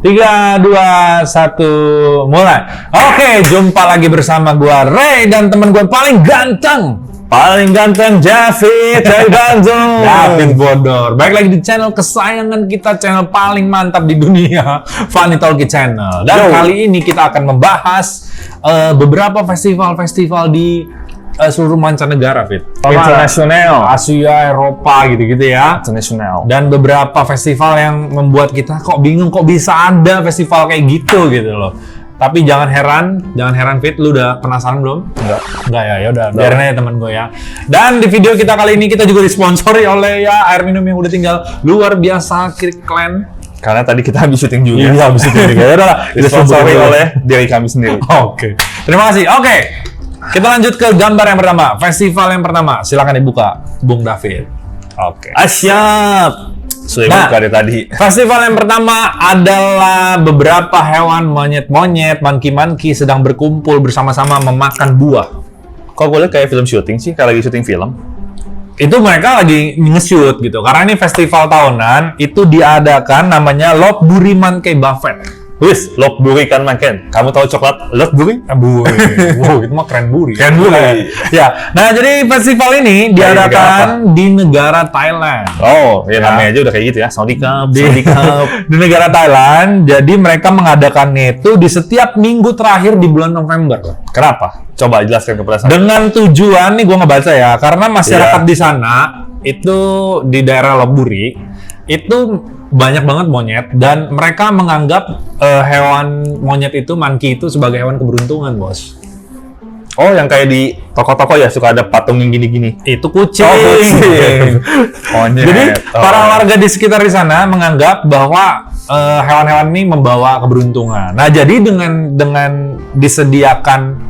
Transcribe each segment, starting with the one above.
3, 2, 1, mulai. Oke, jumpa lagi bersama gua Ray dan teman gua paling ganteng Javid dari Bandung. Javid Bodor. Baik lagi di channel kesayangan kita, channel paling mantap di dunia, Funny Talkie Channel. Dan kali ini kita akan membahas beberapa festival-festival di seluruh mancanegara, Fit. Internasional, Asia, Eropa, gitu-gitu ya. internasional. Dan beberapa festival yang membuat kita kok bingung kok bisa ada festival kayak gitu loh. Tapi jangan heran Fit, lu udah penasaran belum? Enggak ya, udah biarin aja temen gue ya. Dan di video kita kali ini kita juga disponsori oleh ya air minum yang udah tinggal luar biasa Kirkland. Karena tadi kita habis syuting juga. Iya, habis syuting juga. Ya udah lah, Disponsori oleh diri kami sendiri. Oke. Terima kasih. Oke. Kita lanjut ke gambar yang pertama. Festival yang pertama. Silakan dibuka, Bung David. Oke. Siap. Sudah buka dari tadi. Festival yang pertama adalah beberapa hewan monyet-monyet, monkey-monkey sedang berkumpul bersama-sama memakan buah. Kok gue lihat kayak film syuting sih, kayak lagi syuting film. Itu mereka lagi nge-shoot gitu. Karena ini festival tahunan, itu diadakan namanya Lopburi Monkey Buffet. Wis, Lopburi kan makan. Kamu tahu coklat Lopburi? Buri. Wow, itu mah keren buri. Keren buri. Ya. Nah, jadi festival ini diadakan di negara Thailand. Oh, ya namanya aja udah kayak gitu ya. Saudi Cup. Di negara Thailand. Jadi mereka mengadakannya itu di setiap minggu terakhir di bulan November. Kenapa? Coba jelaskan kepada saya. Dengan tujuan nih gue ngebaca ya, karena masyarakat di sana itu di daerah Lopburi itu banyak banget monyet dan mereka menganggap hewan monyet itu, monkey itu sebagai hewan keberuntungan, bos. Oh, yang kayak di toko-toko ya suka ada patung yang gini-gini. Itu kucing. Oh, kucing. Monyet. Jadi para warga di sekitar di sana menganggap bahwa hewan-hewan ini membawa keberuntungan. Nah, jadi dengan disediakan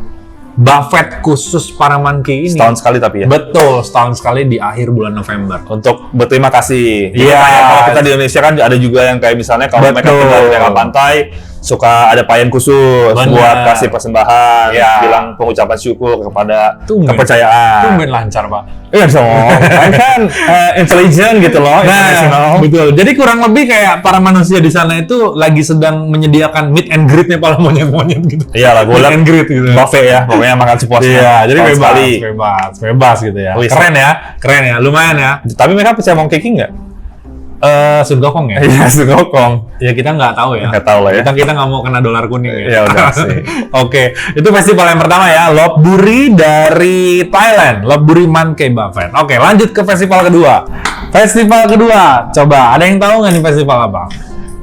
buffet khusus para monkey ini. Setahun sekali tapi ya? Betul, setahun sekali di akhir bulan November. Untuk berterima kasih. Iya. Kalau kita di Indonesia kan ada juga yang kayak misalnya kalau mereka tinggal di daerah pantai, suka ada payan khusus buat kasih persembahan, bilang pengucapan syukur kepada kepercayaan. Tumben lancar, Pak. Iya dong, kan intelligent gitu loh, internasional. Betul. Jadi kurang lebih kayak para manusia di sana itu lagi sedang menyediakan meet and greet-nya para monyet-monyet gitu. Iya lah, gue liat and greet gitu. Buffet ya, pokoknya makan sepuasnya. Iya, jadi bebas gitu ya. Keren ya, lumayan ya. Tapi mereka percaya Monkey King nggak? Sun Gokong ya? Iya, Sun Gokong. Ya kita nggak tahu ya. Nggak tahu lah ya. Kita nggak mau kena dolar kuning ya. Ya udah sih. Oke, itu festival yang pertama ya, Lopburi dari Thailand, Lopburi Monkey Buffet. Oke, lanjut ke festival kedua. Festival kedua, coba ada yang tahu nggak nih festival apa?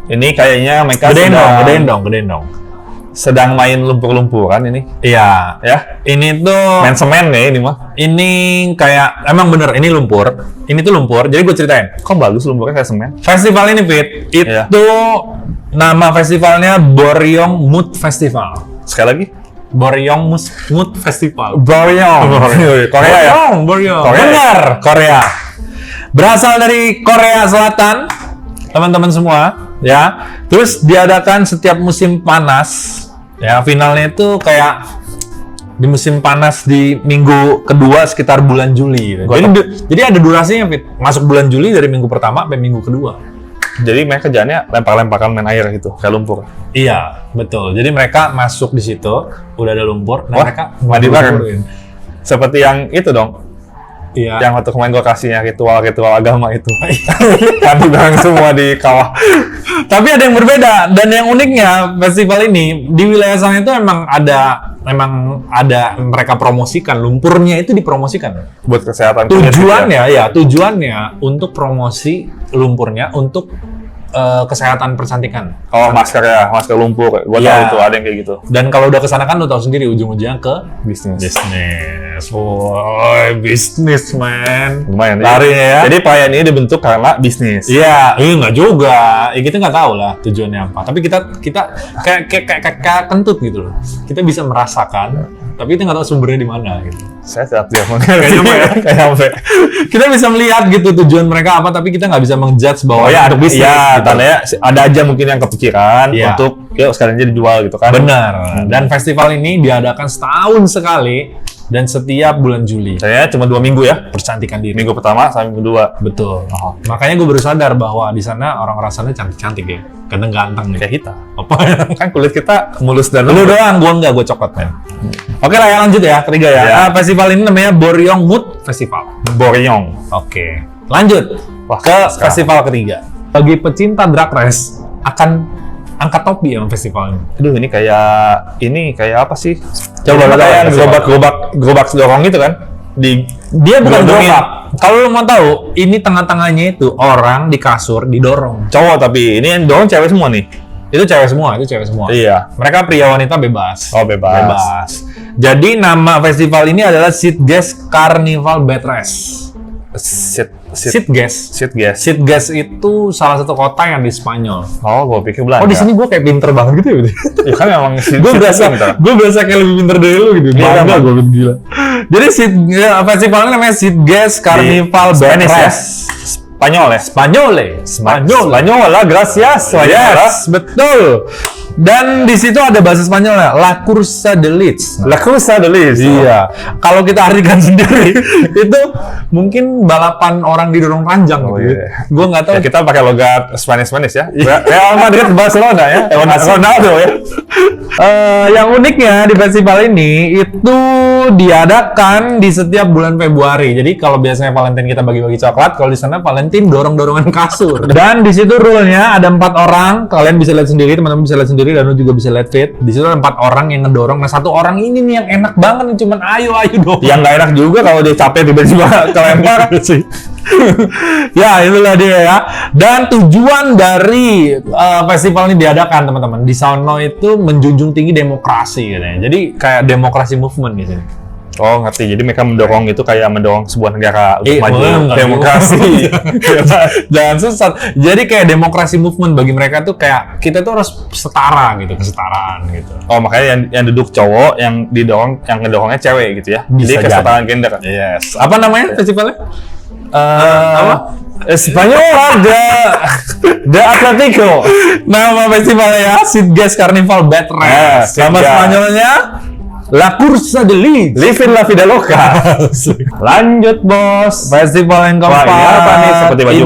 Ini kayaknya mereka gedein dong. Sedang main lumpur-lumpuran ini. Iya. Ya. Ini tuh main semen ya ini mah. Ini kayak emang bener ini lumpur. Ini tuh lumpur. Jadi gue ceritain. Kok bagus lumpurnya kayak semen? Festival ini Fit, itu nama festivalnya Boryong Mood Festival. Sekali lagi. Boryong Mood Festival. Boryong. Korea ya? Boryong. Benar, Korea. Berasal dari Korea Selatan. Teman-teman semua, ya. Terus diadakan setiap musim panas. Ya, finalnya itu kayak di musim panas di minggu kedua sekitar bulan Juli. Gitu. Jadi ada durasinya, Fit. Masuk bulan Juli dari minggu pertama sampai minggu kedua. Jadi mereka kerjaannya lempar-lemparan main air gitu, kayak lumpur. Iya, betul. Jadi mereka masuk di situ, udah ada lumpur, nah mereka mandi bareng. Seperti yang itu dong. Iya. Yang waktu kemarin gue kasihnya ritual agama itu. Mandi bareng semua di kawah. Tapi ada yang berbeda dan yang uniknya festival ini di wilayah sana itu memang ada mereka promosikan lumpurnya itu dipromosikan buat kesehatan. Tujuannya untuk promosi lumpurnya untuk kesehatan percantikan. Oh, masker lumpur. Gua tahu itu ada yang kayak gitu. Dan kalau udah kesana kan lu tahu sendiri ujung-ujungnya ke bisnis. Bisnis man. Lumayan larinya ya. Jadi perayaan ini dibentuk karena bisnis. Iya, nggak juga. Kita nggak tahu lah tujuannya apa. Tapi kita kayak kentut gitu loh. Kita bisa merasakan, tapi kita nggak tahu sumbernya di mana gitu. Saya tidak mengerti. Kayak kita bisa melihat gitu tujuan mereka apa, tapi kita nggak bisa mengjudge bahwa untuk bisnis. Iya, gitu. Tandanya ada aja mungkin yang kepikiran untuk yuk sekalian aja dijual gitu kan. Benar. Dan festival ini diadakan setahun sekali Dan setiap bulan Juli. Saya cuma 2 minggu ya. Percantikan diri. Minggu pertama sampai minggu kedua. Betul. Makanya gue baru sadar bahwa di sana orang-orang sana cantik-cantik ya. Ganteng-ganteng nih. Kayak kita. Apa? Kan kulit kita mulus dan Lu doang, gue enggak, gue coklat men. Oke lah, yang lanjut ya, ketiga ya. Ya. Festival ini namanya Boryong Mood Festival. Boryong. Oke. Lanjut Wah, ke sekarang. festival ketiga. Bagi pecinta drag race akan angkat topi ya festival ini. Aduh, ini kayak apa sih? Coba Coba kayak festival. gerobak dorong gitu kan? Dia bukan Gelondongin. gerobak. Kalau lu mau tahu, ini tengah-tengahnya itu orang di kasur didorong. Cowok, tapi ini yang dorong cewek semua nih. Itu cewek semua. Iya. Mereka pria wanita bebas. Oh, bebas. Jadi nama festival ini adalah Sitges Carnival Bad Race. Sitges. Sitges. Sitges itu salah satu kota yang di Spanyol. Oh, gue pikir Belanda. Oh, di sini gue kayak pinter banget gitu ya. Ya kan memang gue berasa kayak lebih pinter dari lu gitu. Iya, Bangga Bang. gue gila. Jadi festival ini namanya Sitges Carnival Bad Spanish ya? Race. Spanyol ya? Spanyol lah, gracias. Yes, betul. Dan di situ ada bahasa Spanyolnya, La Cursa de Lis. La Cursa de Lis. Iya. Kalau kita artikan sendiri, itu mungkin balapan orang didorong ranjang gitu. iya. Gue nggak tahu. Ya, kita pakai logat Spanish ya. Real Madrid, Barcelona ya. Ronaldo ya. Yang uniknya di festival ini itu diadakan di setiap bulan Februari. Jadi kalau biasanya Valentine kita bagi-bagi coklat, kalau di sana Valentine dorong-dorongan kasur. Dan di situ rule-nya ada 4 orang. Kalian bisa lihat sendiri, teman-teman bisa lihat sendiri, dan lu juga bisa lihat fit. Di situ ada 4 orang yang ngedorong. Nah, 1 orang ini nih yang enak banget nih, cuman ayo dong. Yang nggak enak juga kalau dia capek tiba-tiba kelempar sih. Ya, itulah dia ya. Dan tujuan dari festival ini diadakan, teman-teman, di sono itu menjunjung tinggi demokrasi katanya. Jadi kayak demokrasi movement di sini. Oh, ngerti. Jadi mereka mendorong itu kayak mendorong sebuah negara untuk maju demokrasi. Jangan sesat. Jadi kayak demokrasi movement bagi mereka tuh kayak kita tuh harus setara gitu, kesetaraan gitu. Oh, makanya yang duduk cowok, yang ngedorongnya cewek gitu ya. Bisa jadi kesetaraan gender. Yes. Apa namanya festivalnya? Apa? Spanyol de Atletico. Nama festivalnya ya Sitges Carnival Bad Race. Nama Spanyolnya La Cursa de Lis. Living la vida loca. Lanjut, Bos. Festival yang keempat. Wah, ini apa nih? Seperti baju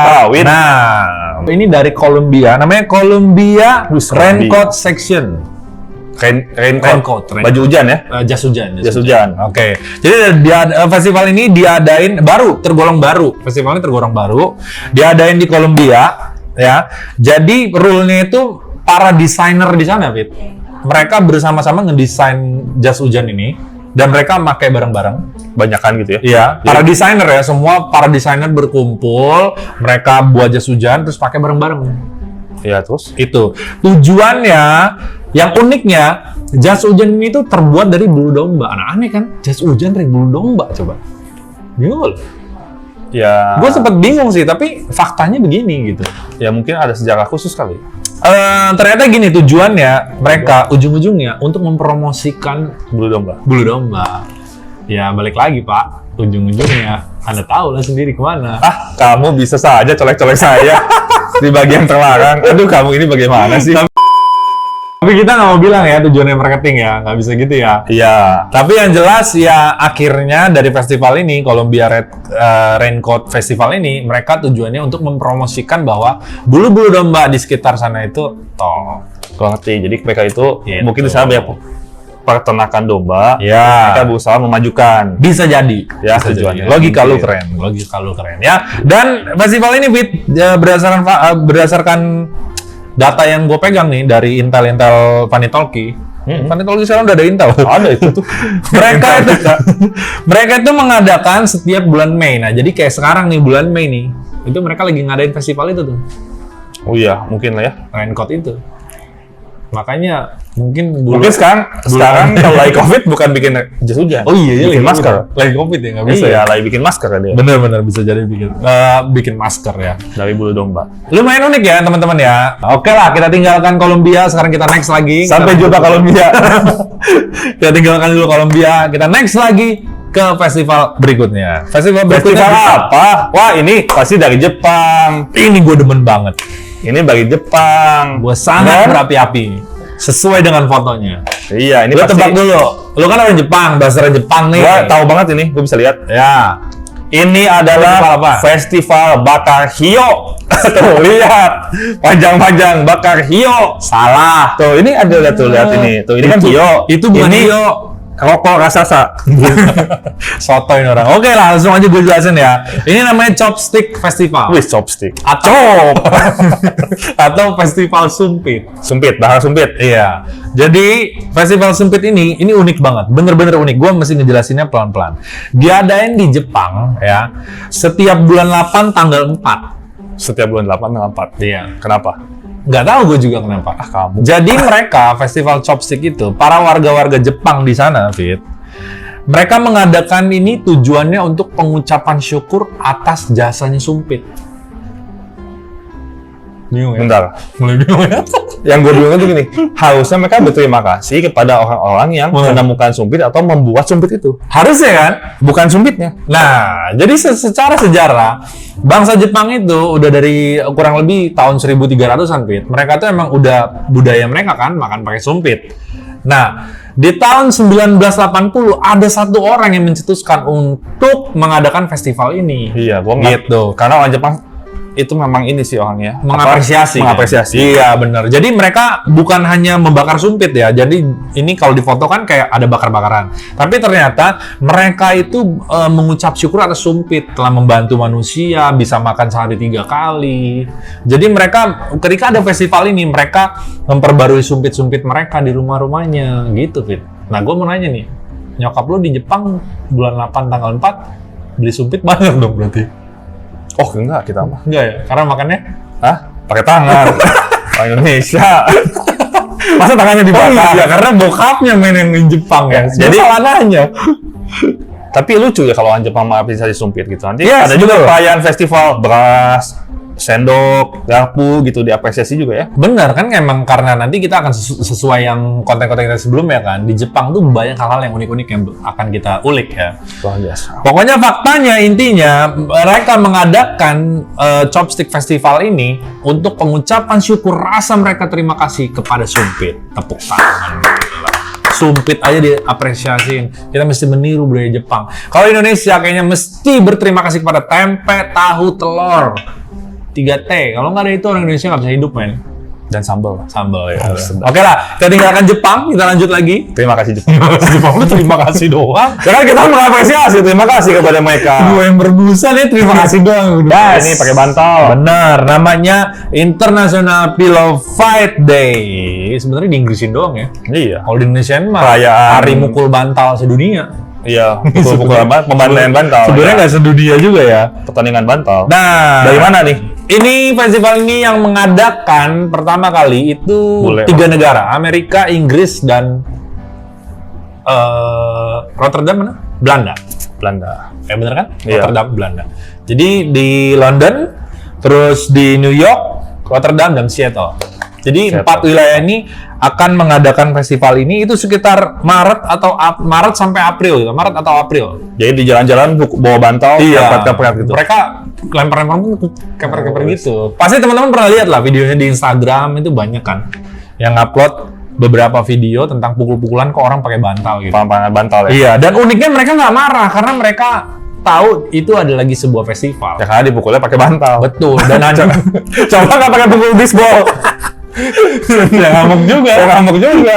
kawin. Nah, ini dari Colombia. Namanya Colombia Raincoat Section. Raincoat. Baju hujan ya? Jas hujan. Jas hujan. Oke. Jadi festival ini diadain tergolong baru. Festival ini tergolong baru. Diadain di Colombia, ya. Jadi rule-nya itu para desainer di sana, Fit. Mereka bersama-sama ngedesain jas hujan ini dan mereka pakai bareng-bareng. Banyakan gitu ya? Iya. Para desainer ya, semua para desainer berkumpul, mereka buat jas hujan terus pakai bareng-bareng. Iya, terus? Itu tujuannya. Yang uniknya, jas hujan ini tuh terbuat dari bulu domba. Nah, aneh kan? Jas hujan dari bulu domba, coba. Bingung. Ya. Gue sempet bingung sih, tapi faktanya begini gitu. Ya mungkin ada sejarah khusus kali. Ternyata gini tujuannya, mereka ujung-ujungnya untuk mempromosikan Bulu domba. bulu domba. Ya balik lagi Pak, ujung-ujungnya Anda tahu lah sendiri kemana. Ah, kamu bisa saja colek-colek saya di bagian terlarang. Aduh, kamu ini bagaimana sih? Tapi kita nggak mau bilang ya tujuannya marketing ya, nggak bisa gitu ya. Iya. Tapi yang jelas ya akhirnya dari festival ini, Colombia Raincoat Festival ini, mereka tujuannya untuk mempromosikan bahwa bulu-bulu domba di sekitar sana itu Gua ngerti. Jadi mereka itu Gitu. mungkin di sana banyak peternakan domba. Ya. Mereka berusaha memajukan. bisa jadi. Ya, Bisa tujuannya. jadi. Logika lu Mungkin. keren ya. Dan festival ini Fit, ya, berdasarkan data yang gue pegang nih dari Intel Panitalki. Panitalki sekarang udah ada Intel. Ada itu tuh. mereka itu mengadakan setiap bulan Mei. Nah, jadi kayak sekarang nih bulan Mei nih, itu mereka lagi ngadain festival itu tuh. Oh iya, mungkin lah ya. Raincoat itu. Makanya mungkin Sekarang kalau lagi COVID bukan bikin jas hujan. Oh iya, bikin lagi masker. Lagi COVID ya, nggak bisa Iya, ya. lagi bikin masker kan dia. Bener-bener bisa jadi bikin masker ya. Dari bulu domba. Lumayan unik ya teman-teman ya. Oke lah, kita tinggalkan Colombia, sekarang kita next lagi. Sampai jumpa Colombia. Kita tinggalkan dulu Colombia, kita next lagi ke festival berikutnya. Festival Festival apa? Wah, ini pasti dari Jepang. Ini gue demen banget. Ini bagi Jepang. Gue sangat Dan berapi-api. sesuai dengan fotonya. Iya, ini Lu pasti. tebak dulu. Lu kan orang Jepang, bahasa Jepang nih. Gua tahu banget ini, gua bisa lihat. Ya. Ini Festival adalah apa? Festival Bakar Hio. Tuh, lihat. Panjang-panjang Bakar Hio. Salah. Tuh, ini ada lihat ini. Tuh, ini kan Hio. Itu bukan ini Hio. rokok raksasa. Sotoy ini orang. Oke lah, langsung aja gue jelasin ya. Ini namanya Chopstick Festival. Wih, chopstick. Atau atau Festival Sumpit. Sumpit, bahasa sumpit. Iya. Jadi Festival Sumpit ini unik banget. Bener-bener unik. Gue mesti ngejelasinnya pelan-pelan. Diadain di Jepang ya. Setiap bulan 8 tanggal 4. Setiap bulan 8 tanggal 4. Iya. Kenapa? Nggak tahu gue juga kenapa. Kamu. Jadi mereka Festival Chopstick itu para warga-warga Jepang di sana, Fit. Mereka mengadakan ini tujuannya untuk pengucapan syukur atas jasanya Sumpit. Bingung ya? Bentar. Mulai bingung ya? Yang gue bingung itu gini, harusnya mereka berterima kasih kepada orang-orang yang menemukan sumpit atau membuat sumpit itu. Harusnya kan? Bukan sumpitnya. Nah, jadi secara sejarah, bangsa Jepang itu udah dari kurang lebih tahun 1300-an, Fit. Mereka tuh emang udah budaya mereka kan, makan pakai sumpit. Nah, di tahun 1980 ada satu orang yang mencetuskan untuk mengadakan festival ini. Iya, gue Gitu. Karena orang Jepang itu memang ini sih orangnya. Mengapresiasi. Mengapresiasi. Iya, benar. Jadi mereka bukan hanya membakar sumpit ya. Jadi ini kalau difoto kan kayak ada bakar-bakaran. Tapi ternyata mereka itu mengucap syukur atas sumpit telah membantu manusia bisa makan sehari 3 kali. Jadi mereka ketika ada festival ini mereka memperbarui sumpit-sumpit mereka di rumah-rumahnya gitu, Fit. Nah, gue mau nanya nih. Nyokap lu di Jepang bulan 8 tanggal 4 beli sumpit banyak dong berarti. Oh, enggak kita mah. Enggak ya? Karena makannya Hah? Pakai tangan. Orang Indonesia. Masa tangannya dibakar? iya, karena bokapnya main yang di Jepang ya. Jadi- Jadi salah nanya. Tapi lucu ya kalau orang Jepang mengapresiasi sumpit gitu. Nanti Yes, ada juga betul. perayaan festival beras, sendok, garpu gitu diapresiasi juga ya. Benar kan emang karena nanti kita akan sesuai yang konten-konten kita sebelumnya kan. Di Jepang tuh banyak hal-hal yang unik-unik yang akan kita ulik ya. Luar biasa. Pokoknya faktanya intinya mereka mengadakan Chopstick Festival ini untuk pengucapan syukur rasa mereka terima kasih kepada sumpit. Tepuk tangan. Sumpit aja diapresiasiin. Kita mesti meniru budaya Jepang. Kalau Indonesia kayaknya mesti berterima kasih kepada tempe, tahu, telur. 3T. Kalau nggak ada itu orang Indonesia nggak bisa hidup, men. Dan sambal. Sambal ya. sedap. Oke lah, kita tinggalkan Jepang. Kita lanjut lagi. Terima kasih Jepang. Jepang lu terima kasih doang. Jangan kita mengapresiasi, terima kasih kepada mereka. Gue yang berbusa nih terima kasih doang. Ya, ini pakai bantal. Benar, namanya International Pillow Fight Day. Sebenarnya di Inggrisin doang ya. Iya. Kalau di Indonesia mah Perayaan. hari mukul bantal sedunia. Iya, pukul-pukulan pembantaian bantal. Sebenarnya ya. nggak sedunia juga ya. Pertandingan bantal. Nah, Dari mana nih? ini festival ini yang mengadakan pertama kali itu Boleh. 3 negara, Amerika, Inggris, dan Rotterdam mana? Belanda. Belanda. Bener kan? Iya. Rotterdam, Belanda. Jadi di London, terus di New York, Rotterdam, dan Seattle. Jadi Seattle. 4 wilayah ini akan mengadakan festival ini itu sekitar Maret atau Maret sampai April, gitu. Maret atau April. Jadi di jalan-jalan bawa bantal, kepret-kepret gitu. Mereka lempar-lempar keper-keper gitu. Pasti teman-teman pernah lihat lah videonya di Instagram itu banyak kan yang upload beberapa video tentang pukul-pukulan ke orang pakai bantal gitu. Pangan bantal ya. Iya, dan uniknya mereka nggak marah karena mereka tahu itu ada lagi sebuah festival. Ya karena dipukulnya pakai bantal. Betul, dan Coba nggak pakai pukul bisbol. ya ngamuk juga. Ya ngamuk juga.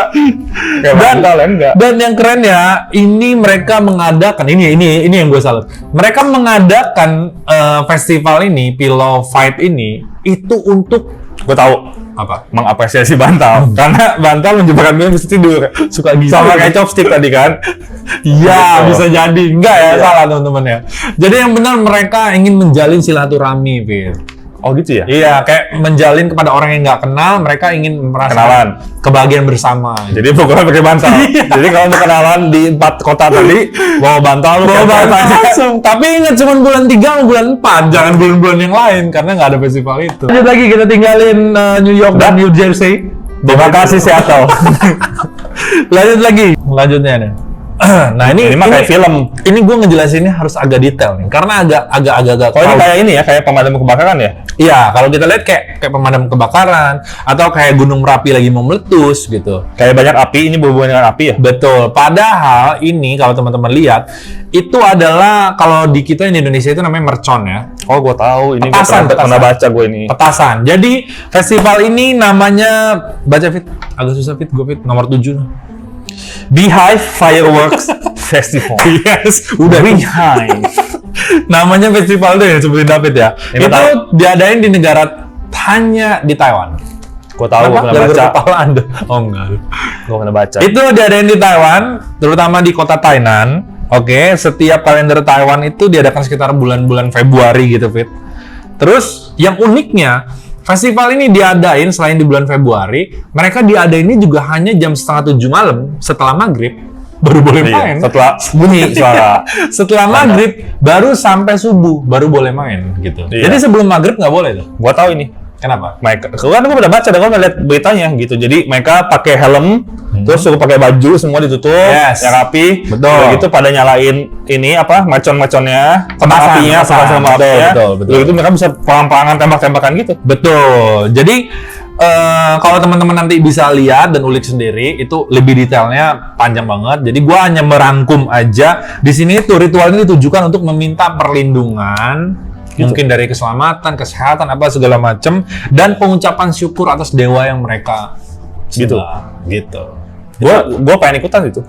Kayak bantal ya enggak. Dan yang keren ya, ini mereka mengadakan ini yang gue salut. Mereka mengadakan festival ini, Pillow Fight ini itu untuk Gue tahu apa? mengapresiasi bantal karena bantal menyebabkan dia mesti tidur. Suka gitu. Sama kayak chopstick tadi kan. Iya, Betul. bisa jadi. Enggak ya, Iya. salah teman-teman ya. Jadi yang benar mereka ingin menjalin silaturahmi, Fir. Oh gitu ya? Iya, kayak menjalin kepada orang yang nggak kenal, mereka ingin merasakan kebahagiaan bersama. Jadi pukulnya pakai bantal. Jadi kalau mau kenalan di 4 kota tadi, bawa bantal, Bawa kayak bantal aja. langsung. Tapi ingat cuma bulan 3 sama bulan 4, jangan bulan-bulan yang lain karena nggak ada festival itu. Lanjut lagi kita tinggalin New York dan New Jersey. Terima kasih Seattle. Lanjut lagi. Lanjutnya nih. Nah ini mah kayak film. Ini gue ngejelasinnya harus agak detail nih, karena agak. Oh ini kayak ini ya, kayak pemadam kebakaran ya? Iya, kalau kita lihat kayak pemadam kebakaran atau kayak gunung Merapi lagi mau meletus gitu. Kayak banyak api, ini berhubungan dengan api ya? Betul. Padahal ini kalau teman-teman lihat itu adalah kalau di kita di Indonesia itu namanya mercon ya. Oh, gue tahu. Ini Petasan. pernah baca gue ini. Petasan. Jadi festival ini namanya baca Fit, agak susah Fit, gue Fit nomor 7. Beehive Fireworks Festival. Yes, udah Beehive. namanya festival deh sebutin David ya. Ini itu diadain di negara hanya di Taiwan. Gue tahu, gue pernah baca. Kepala Anda. Oh enggak. Gue pernah baca. Itu diadain di Taiwan, terutama di kota Tainan. Oke, setiap kalender Taiwan itu diadakan sekitar bulan-bulan Februari gitu, Fit. Terus yang uniknya, festival ini diadain selain di bulan Februari, mereka diadainnya juga hanya jam 6:30 malam setelah maghrib baru boleh main. Setelah bunyi suara. Setelah maghrib baru sampai subuh baru boleh main gitu. Iya. Jadi sebelum maghrib nggak boleh tuh. Gue tahu ini. Kenapa? Mereka, kan gue udah baca, dan gue udah lihat beritanya gitu. Jadi mereka pakai helm, terus suruh pakai baju semua ditutup, Yes. yang rapi. Betul. Udah gitu pada nyalain ini apa macon-maconnya, kembang apinya, sama apinya. Betul. Udah gitu mereka bisa perang-perangan, tembak-tembakan gitu. Betul. Jadi kalau teman-teman nanti bisa lihat dan ulik sendiri, itu lebih detailnya panjang banget. Jadi gua hanya merangkum aja. Di sini tuh ritual ini ditujukan untuk meminta perlindungan, mungkin dari keselamatan, kesehatan, apa segala macam, dan pengucapan syukur atas dewa yang mereka sembah. Gitu. Gua pengen ikutan itu.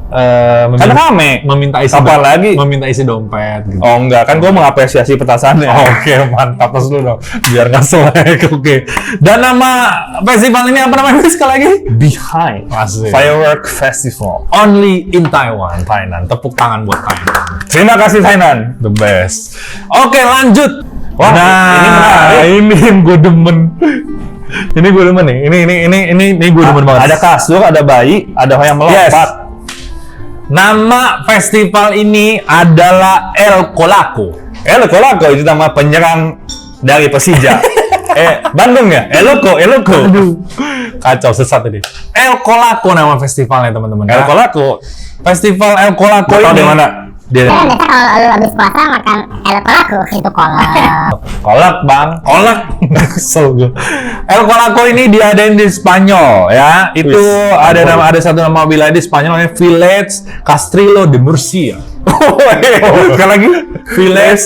Kan rame. Meminta isi Kapan lagi? meminta isi dompet gitu. Oh enggak, kan gue mengapresiasi petasannya. Oke, mantap. Terus dulu dong, biar nggak selek. Oke. Dan nama festival ini apa namanya sekali lagi? Behind Asik. Firework Festival. Only in Taiwan, Thailand. Tepuk tangan buat Thailand. Terima kasih Thailand. The best. Oke, lanjut. Wah, ini menarik. Ini yang gue demen. Ini gue demen nih. Ini gue demen banget. Ada kasur, ada bayi, ada yang melompat. Nama festival ini adalah El Colaco. El Colaco itu nama penyerang dari Persija. Bandung ya? Eloko. Aduh, kacau sesat tadi. El Colaco nama festivalnya teman-teman. El Colaco. Festival El Colaco ini. Di mana? Biasa kalau lu habis puasa makan el colaco itu kolak. Kolak bang, kolak. Kesel gue. El Colaco ini diadain di Spanyol ya. Itu ada satu nama wilayah di Spanyol namanya Village Castrillo de Murcia. Sekali lagi, Village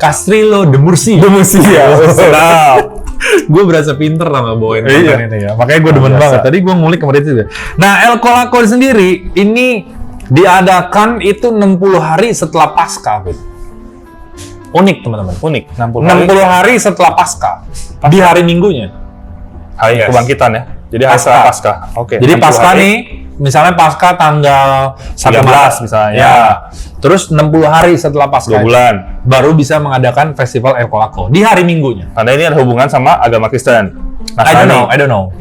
Castrillo de Murcia. Sedap. Gue berasa pinter sama bawain konten ini ya. Makanya gue demen banget. Tadi gue ngulik kemarin itu. Nah, El Colaco sendiri ini diadakan itu 60 hari setelah Paskah, Fit. Unik, teman-teman. Unik. 60 hari setelah Paskah. Di hari Minggunya. Hari kebangkitan ya. Jadi hari setelah Paskah. Oke. Jadi Paskah nih, misalnya Paskah tanggal 13 misalnya. Ya. Terus 60 hari setelah Paskah 2 bulan. baru bisa mengadakan festival El Colaco di hari Minggunya. Karena ini ada hubungan sama agama Kristen. I don't know.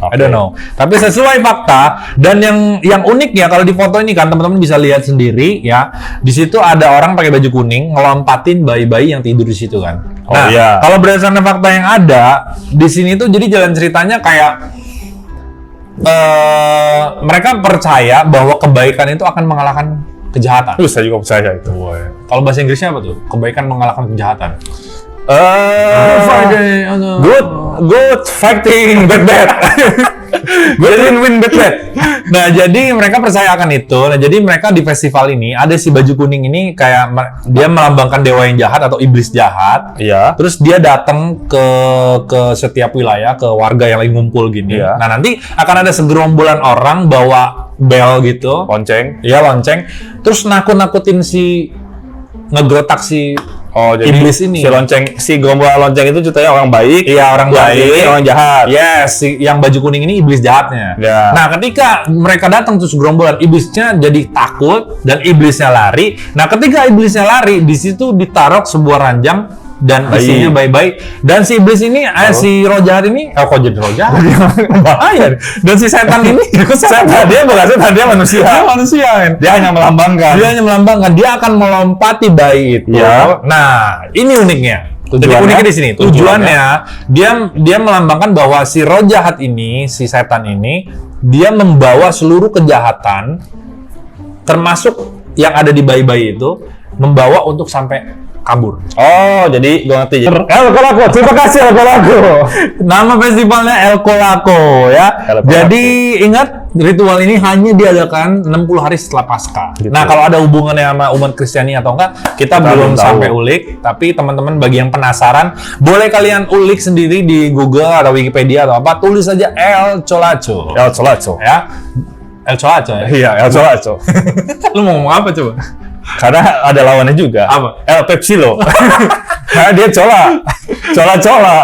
Tapi sesuai fakta, dan yang uniknya kalau di foto ini kan teman-teman bisa lihat sendiri ya. Di situ ada orang pakai baju kuning ngelompatin bayi-bayi yang tidur di situ kan. Nah, kalau berdasarkan fakta yang ada di sini tuh jadi jalan ceritanya kayak mereka percaya bahwa kebaikan itu akan mengalahkan kejahatan. Saya juga percaya itu. Kalau bahasa Inggrisnya apa tuh? Kebaikan mengalahkan kejahatan. Good fighting bad. Good win bad. Nah, jadi mereka percaya akan itu. Nah, jadi mereka di festival ini ada si baju kuning ini kayak dia melambangkan dewa yang jahat atau iblis jahat. Iya. Terus dia datang ke setiap wilayah, ke warga yang lagi ngumpul gini. Iya. Nah, nanti akan ada segerombolan orang bawa bel gitu. Lonceng. Iya, lonceng. Terus nakut-nakutin ngegrotak si jadi iblis ini. Si gerombolan lonceng itu ceritanya orang baik. Iya, orang baik, orang jahat. Yes, yang baju kuning ini iblis jahatnya. Ya. Nah, ketika mereka datang terus gerombolan, iblisnya jadi takut dan iblisnya lari. Nah, ketika iblisnya lari, di situ ditaruh sebuah ranjang dan isinya bayi-bayi. Dan si iblis ini, si roh jahat ini, kok jadi roh jahat? Bahaya. Dan si setan ini, dia bukan setan, dia manusia. Dia manusia, men. Dia hanya melambangkan. Dia akan melompati bayi itu. Ya. Nah, ini uniknya. Uniknya di sini. Tujuannya dia melambangkan bahwa si roh jahat ini, si setan ini, dia membawa seluruh kejahatan, termasuk yang ada di bayi-bayi itu membawa untuk sampai kabur. Oh, jadi gue ngerti. El Colaco, terima kasih El Colaco. Nama festivalnya El Colaco ya. El Colaco. Jadi ingat ritual ini hanya diadakan 60 hari setelah Paskah. Gitu. Nah, kalau ada hubungannya sama umat Kristiani atau enggak, kita belum tahu. sampai ulik. Tapi teman-teman bagi yang penasaran, boleh kalian ulik sendiri di Google atau Wikipedia atau apa, tulis aja El Colaco. El Colaco. Ya. El Colaco ya. Iya, El Colaco. Lu mau ngomong apa coba? Karena ada lawannya juga. Apa? El Pepsi lo. Karena dia cola. Cola-cola.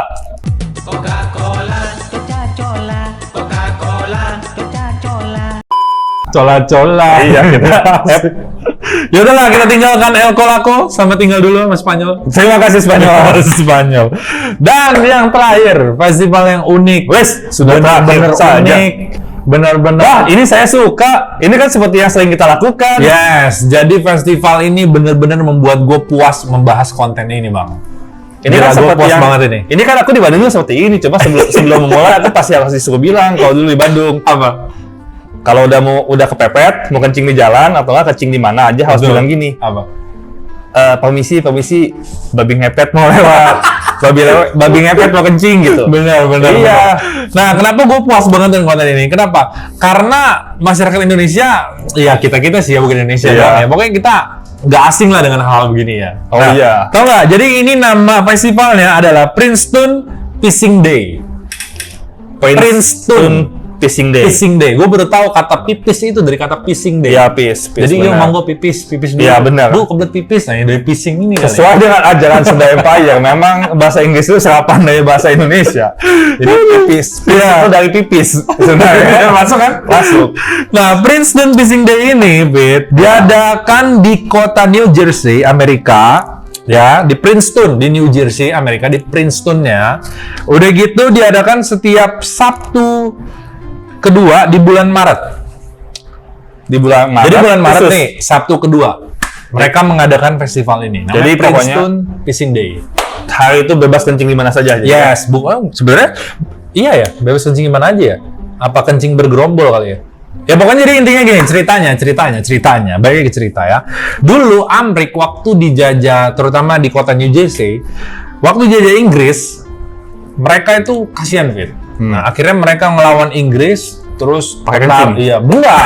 Coca-Cola, Coca-Cola, Coca-Cola, Coca-Cola. Cola-cola. Iya, kita. Ya udahlah, kita tinggalkan El Colaco, sama tinggal dulu sama Spanyol. Terima kasih Spanyol. Spanyol. Dan yang terakhir, festival yang unik. Wes, sudah benar-benar terakhir saja. unik. Benar-benar. Wah, ini saya suka. Ini kan seperti yang sering kita lakukan. Yes, jadi festival ini benar-benar membuat gue puas membahas konten ini, Bang. Ini Gila, kan gua seperti puas yang, banget ini. Ini kan aku di Bandung juga seperti ini. Coba sebelum memulai aku pasti suruh bilang kalau dulu di Bandung. Apa? Kalau udah kepepet, mau kencing di jalan atau nggak kencing di mana aja harus Betul. bilang gini. Apa? Permisi, babi ngepet mau lewat. babi ngepet mau kencing gitu. Benar. Iya. Benar. Nah, kenapa gue puas banget dengan konten ini? Kenapa? Karena masyarakat Indonesia, ya kita sih ya, bukan Indonesia Iya. doang ya. Pokoknya kita nggak asing lah dengan hal begini ya. Oh, iya. Tahu nggak? Jadi ini nama festivalnya adalah Princeton Fishing Day. Princeton Fishing Day. Fishing Day. Gue baru tahu kata pipis itu dari kata fishing day. Iya, pis. Jadi benar. emang gue pipis dulu. Iya, benar. Gue kebelet pipis, nah dari fishing ini kali. Sesuai dengan ajaran Sunda Empire, memang bahasa Inggris itu serapan dari bahasa Indonesia. Jadi pipis. Iya. Itu dari pipis. Sebenarnya masuk kan? Masuk. Nah, Princeton Fishing Day ini, Bit, diadakan di kota New Jersey, Amerika. Ya, di Princeton, di New Jersey, Amerika, di Princetonnya. Udah gitu diadakan setiap Sabtu kedua di bulan Maret. Di bulan Maret. Jadi bulan Maret khusus. nih, Sabtu kedua. Mereka mengadakan festival ini. Namanya Jadi pokoknya Princeton Fishing Day. Hari itu bebas kencing di mana saja. Yes, sebenarnya iya ya, bebas kencing gimana aja ya? Apa kencing bergerombol kali ya? Ya pokoknya jadi intinya gini, ceritanya. Baik lagi cerita ya. Dulu Amrik waktu dijajah, terutama di kota New Jersey, waktu dijajah Inggris, mereka itu kasihan, Fit. Nah, akhirnya mereka ngelawan Inggris, terus Pakai kencing? Iya, enggak.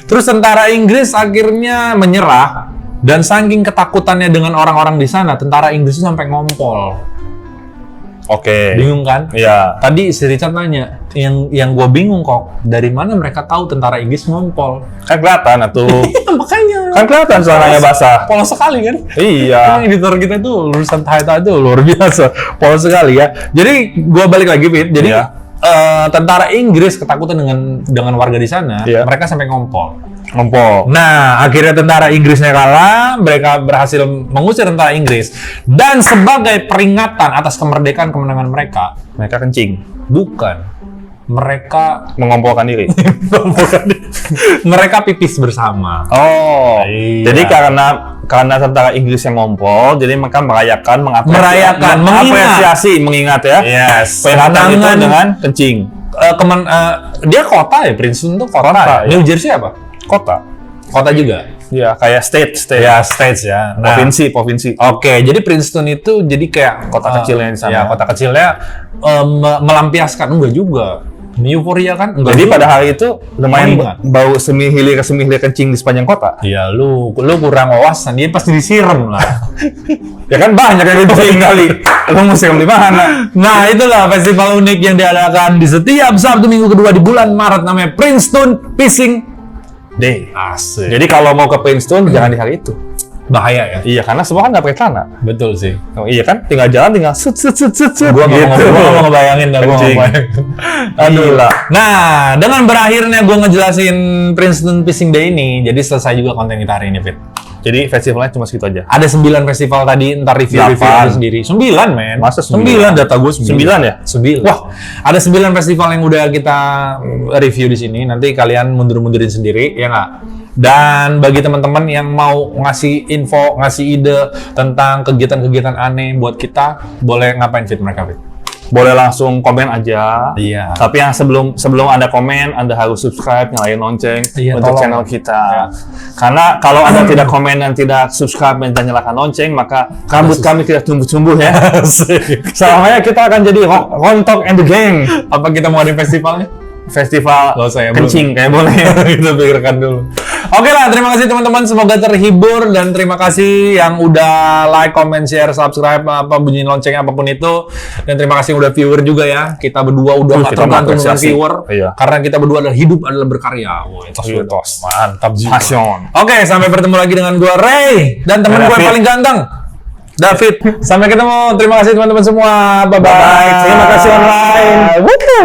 Terus tentara Inggris akhirnya menyerah, dan saking ketakutannya dengan orang-orang di sana, tentara Inggris itu sampai ngompol. Oke. Bingung kan? Iya. Tadi si Richard nanya, yang gua bingung kok, dari mana mereka tahu tentara Inggris ngompol? Kan kelihatan tuh. Iya, makanya. Kan kelihatan celananya basah. Polos sekali kan? Iya. Emang editor kita tuh lulusan Thaita itu luar biasa, polos sekali ya. Jadi gua balik lagi, Pit. Jadi Iya. tentara Inggris ketakutan dengan warga di sana, Iya. mereka sampai ngompol. Ngompol. Nah, akhirnya tentara Inggrisnya kalah, mereka berhasil mengusir tentara Inggris. Dan sebagai peringatan atas kemerdekaan kemenangan mereka, Mereka kencing. bukan, mereka Mengompolkan diri. mereka pipis bersama. Oh. Iya. Jadi karena tentara Inggris yang ngompol, jadi mereka Merayakan, mengingat ya. Yes. Peringatan itu Kemenangan. dengan kencing. Dia kota ya, Princeton tuh kota, Kota, ya? New Jersey apa? Kota. Kota juga. Iya, kayak state. Ya, states ya. Nah, Provinsi. Oke, jadi Princeton itu jadi kayak Kota kecilnya di sana. Ya, kota kecilnya melampiaskan, enggak juga. Euphoria kan? Enggak Jadi juga. pada hari itu lumayan Mengingat. bau semi-hilir kencing di sepanjang kota. Ya lu kurang wawasan, dia pasti disiram lah. Ya kan banyak yang kencing kali. Lu mau siram di mana? Nah, itulah festival unik yang diadakan di setiap Sabtu minggu kedua di bulan Maret, namanya Princeton Fishing Day. Asik. Jadi kalau mau ke Princeton jangan di hari itu. Bahaya ya? Iya, karena semua kan nggak pakai celana. Betul sih. Oh, iya kan, tinggal jalan, tinggal set. Gua nggak mau ngebayangin dah, gua nggak Kencing. ngebayangin. Aduh. Gila. Nah, dengan berakhirnya gua ngejelasin Princeton Fishing Day ini, jadi selesai juga konten kita hari ini, Fit. Jadi festivalnya cuma segitu aja. Ada 9 festival tadi, ntar review Delapan. aja sendiri. 9, men. Masa 9? 9 data gue 9. 9 ya? 9. Wah, ada 9 festival yang udah kita review di sini. Nanti kalian mundur-mundurin sendiri, ya nggak? Dan bagi teman-teman yang mau ngasih info, ngasih ide tentang kegiatan-kegiatan aneh buat kita, boleh ngapain, Fit, mereka, Fit? boleh langsung komen aja. Iya. Tapi yang sebelum Anda komen, Anda harus subscribe, nyalain lonceng Iya, untuk tolong. channel kita. Karena kalau Anda tidak komen dan tidak subscribe dan nyalakan lonceng, maka rambut kami tidak tumbuh-tumbuh ya. Selamanya kita akan jadi Rontok and the Gang. Apa kita mau ada festivalnya? Festival Nggak usah ya, kencing kayak boleh. Kita pikirkan dulu. Oke lah, terima kasih teman-teman. Semoga terhibur dan terima kasih yang udah like, comment, share, subscribe, apa bunyi loncengnya apapun itu. Dan terima kasih yang udah viewer juga ya. Kita berdua udah nggak Kita tergantung dengan mengapresiasi. viewer. Iya. Karena kita berdua adalah hidup adalah berkarya. Tos. Mantap juga. Passion. Oke, sampai bertemu lagi dengan gua Ray dan teman gua yang David. paling ganteng, David. Sampai ketemu. Terima kasih teman-teman semua. Bye bye. Bye. Terima kasih online. Wuhu.